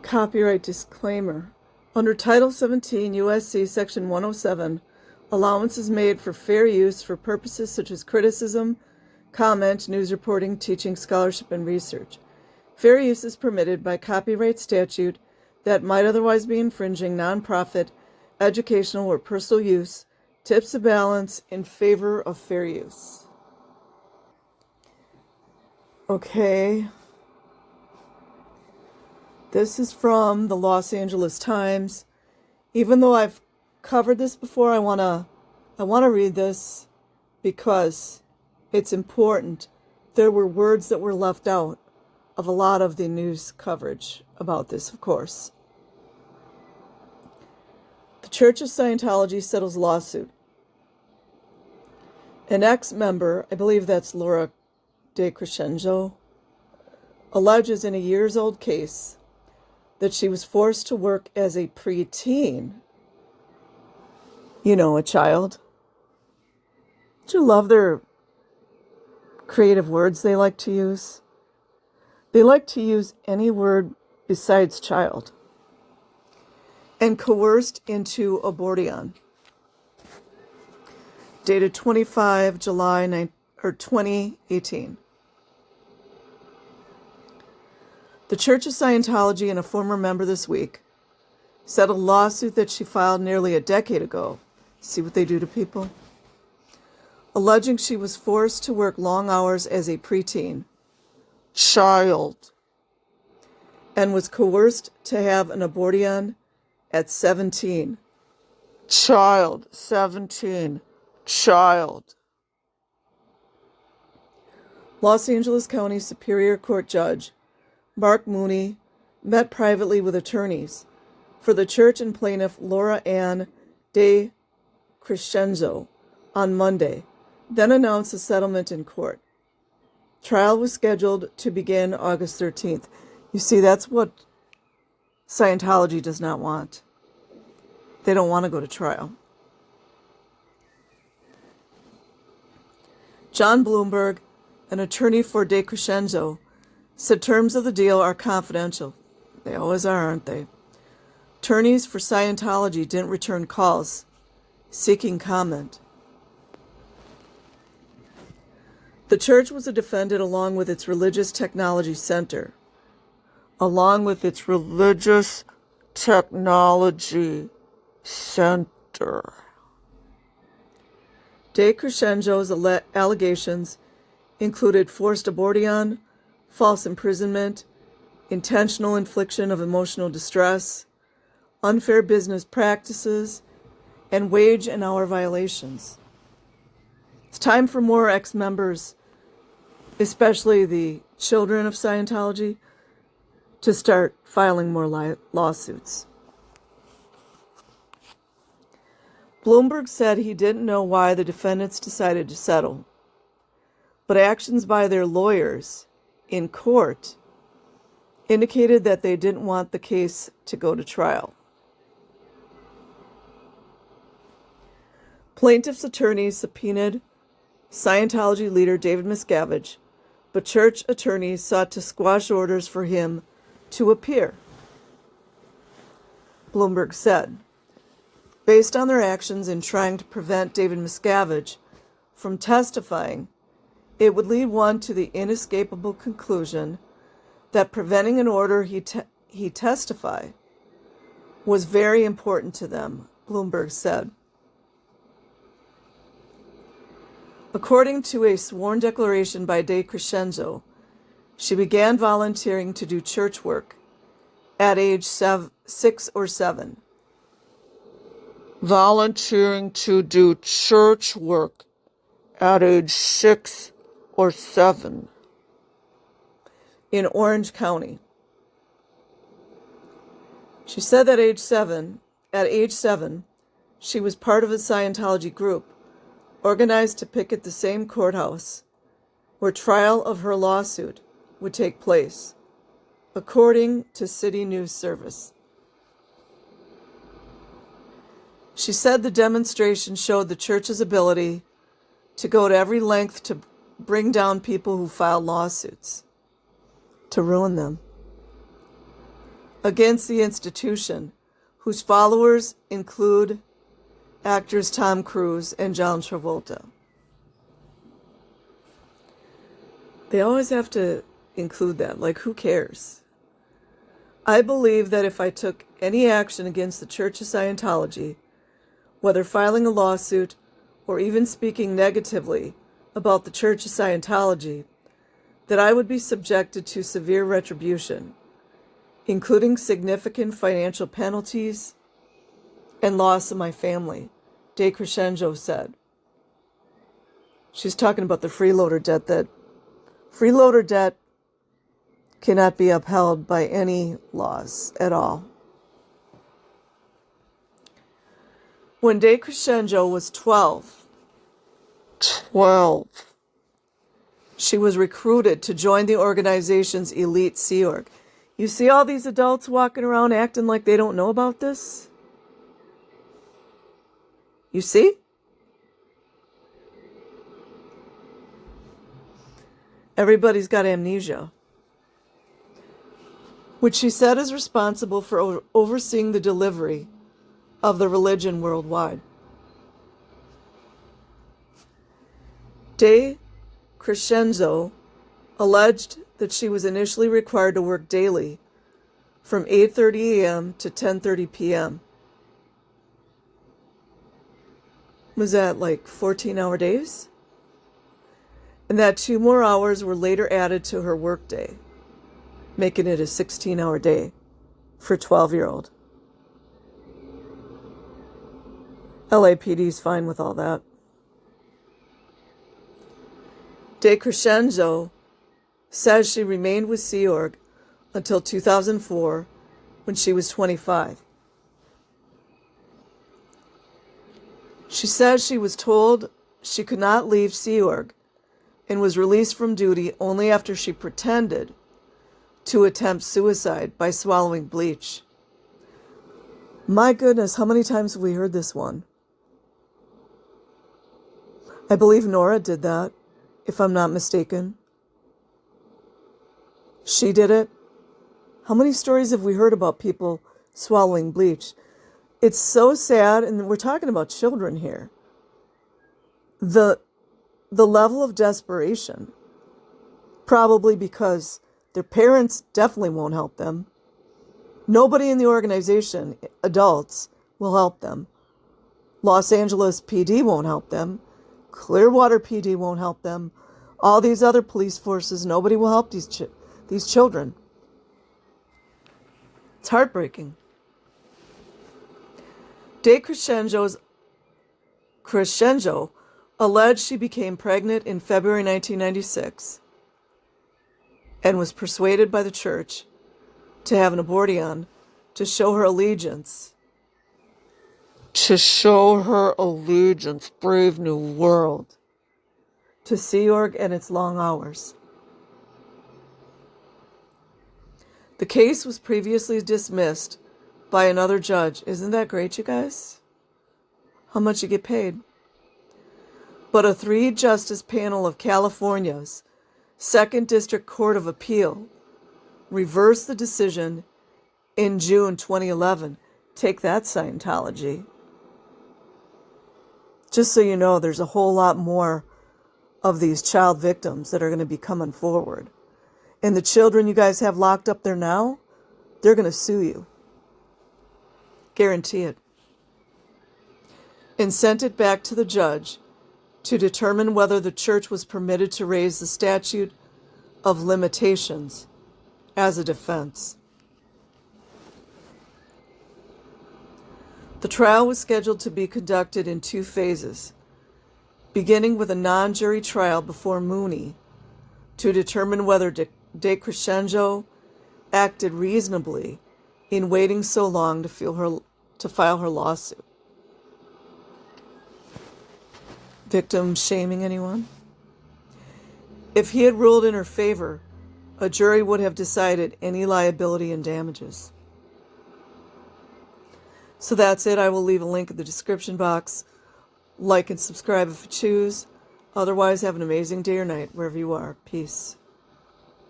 Copyright disclaimer. Under Title 17 U.S.C. Section 107, allowance is made for fair use for purposes such as criticism, comment, news reporting, teaching, scholarship, and research. Fair use is permitted by copyright statute that might otherwise be infringing nonprofit, educational, or personal use, tips the balance in favor of fair use. Okay. This is from the Los Angeles Times. Even though I've covered this before, I want to read this because it's important. There were words that were left out of a lot of the news coverage about this, of course. The Church of Scientology settles lawsuit. An ex-member, I believe that's Laura DeCrescenzo, alleges in a years-old case that she was forced to work as a preteen. You know, a child. Do you love their creative words they like to use? They like to use any word besides child. And coerced into abortion. Dated 25 July 2018. The Church of Scientology and a former member this week settled a lawsuit that she filed nearly a decade ago. See what they do to people? Alleging she was forced to work long hours as a preteen child and was coerced to have an abortion at 17. Child, 17. Child. Los Angeles County Superior Court Judge Mark Mooney met privately with attorneys for the church and plaintiff Laura Ann DeCrescenzo on Monday, then announced a settlement in court. Trial was scheduled to begin August 13th. You see, that's what Scientology does not want. They don't want to go to trial. John Bloomberg, an attorney for DeCrescenzo, said terms of the deal are confidential. They always are, aren't they? Attorneys for Scientology didn't return calls seeking comment. The church was defended along with its Religious Technology Center. DeCrescenzo's allegations included forced abortion, false imprisonment, intentional infliction of emotional distress, unfair business practices, and wage and hour violations. It's time for more ex-members, especially the children of Scientology, to start filing more lawsuits. Bloomberg said he didn't know why the defendants decided to settle, but actions by their lawyers in court indicated that they didn't want the case to go to trial. Plaintiff's attorneys subpoenaed Scientology leader David Miscavige, but church attorneys sought to squash orders for him to appear. Bloomberg said, based on their actions in trying to prevent David Miscavige from testifying, it would lead one to the inescapable conclusion that preventing an order he testify was very important to them, Bloomberg said. According to a sworn declaration by DeCrescenzo, she began volunteering to do church work at age 6 or 7. Volunteering to do church work at age 6 or 7 in Orange County. She said that at age 7, she was part of a Scientology group organized to picket the same courthouse where trial of her lawsuit would take place, according to City News Service. She said the demonstration showed the church's ability to go to every length to bring down people who filed lawsuits, to ruin them. against the institution, whose followers include actors Tom Cruise and John Travolta. They always have to include that. Like, who cares? I believe that if I took any action against the Church of Scientology, whether filing a lawsuit or even speaking negatively about the Church of Scientology, that I would be subjected to severe retribution, including significant financial penalties and loss of my family, DeCrescenzo said. She's talking about the freeloader debt, that freeloader debt cannot be upheld by any laws at all. When DeCrescenzo was 12, she was recruited to join the organization's elite Sea Org. You see all these adults walking around acting like they don't know about this? You see? Everybody's got amnesia. Which she said is responsible for overseeing the delivery of the religion worldwide. DeCrescenzo alleged that she was initially required to work daily from 8:30 a.m. to 10:30 p.m. Was that like 14-hour days? And that 2 more hours were later added to her workday, making it a 16-hour day for a 12-year-old. LAPD's fine with all that. DeCrescenzo says she remained with Sea Org until 2004 when she was 25. She says she was told she could not leave Sea Org and was released from duty only after she pretended to attempt suicide by swallowing bleach. My goodness, how many times have we heard this one? I believe Nora did that, if I'm not mistaken. She did it. How many stories have we heard about people swallowing bleach? It's so sad, and we're talking about children here. The level of desperation, probably because their parents definitely won't help them. Nobody in the organization, adults, will help them. Los Angeles PD won't help them. Clearwater PD won't help them. All these other police forces, nobody will help these children. It's heartbreaking. DeCrescenzo alleged she became pregnant in February 1996 and was persuaded by the church to have an abortion to show her allegiance. Brave new world. To Sea Org and its long hours. The case was previously dismissed by another judge. Isn't that great, you guys? How much you get paid? But a 3-justice panel of California's 2nd District Court of Appeal reversed the decision in June 2011. Take that, Scientology. Just so you know, there's a whole lot more of these child victims that are going to be coming forward. And the children you guys have locked up there now, they're going to sue you. Guarantee it. And sent it back to the judge to determine whether the church was permitted to raise the statute of limitations as a defense. The trial was scheduled to be conducted in 2 phases, beginning with a non-jury trial before Mooney to determine whether DeCrescenzo acted reasonably in waiting so long to file her lawsuit. Victim shaming anyone? If he had ruled in her favor, a jury would have decided any liability and damages. So that's it. I will leave a link in the description box. Like and subscribe if you choose. Otherwise, have an amazing day or night wherever you are. Peace.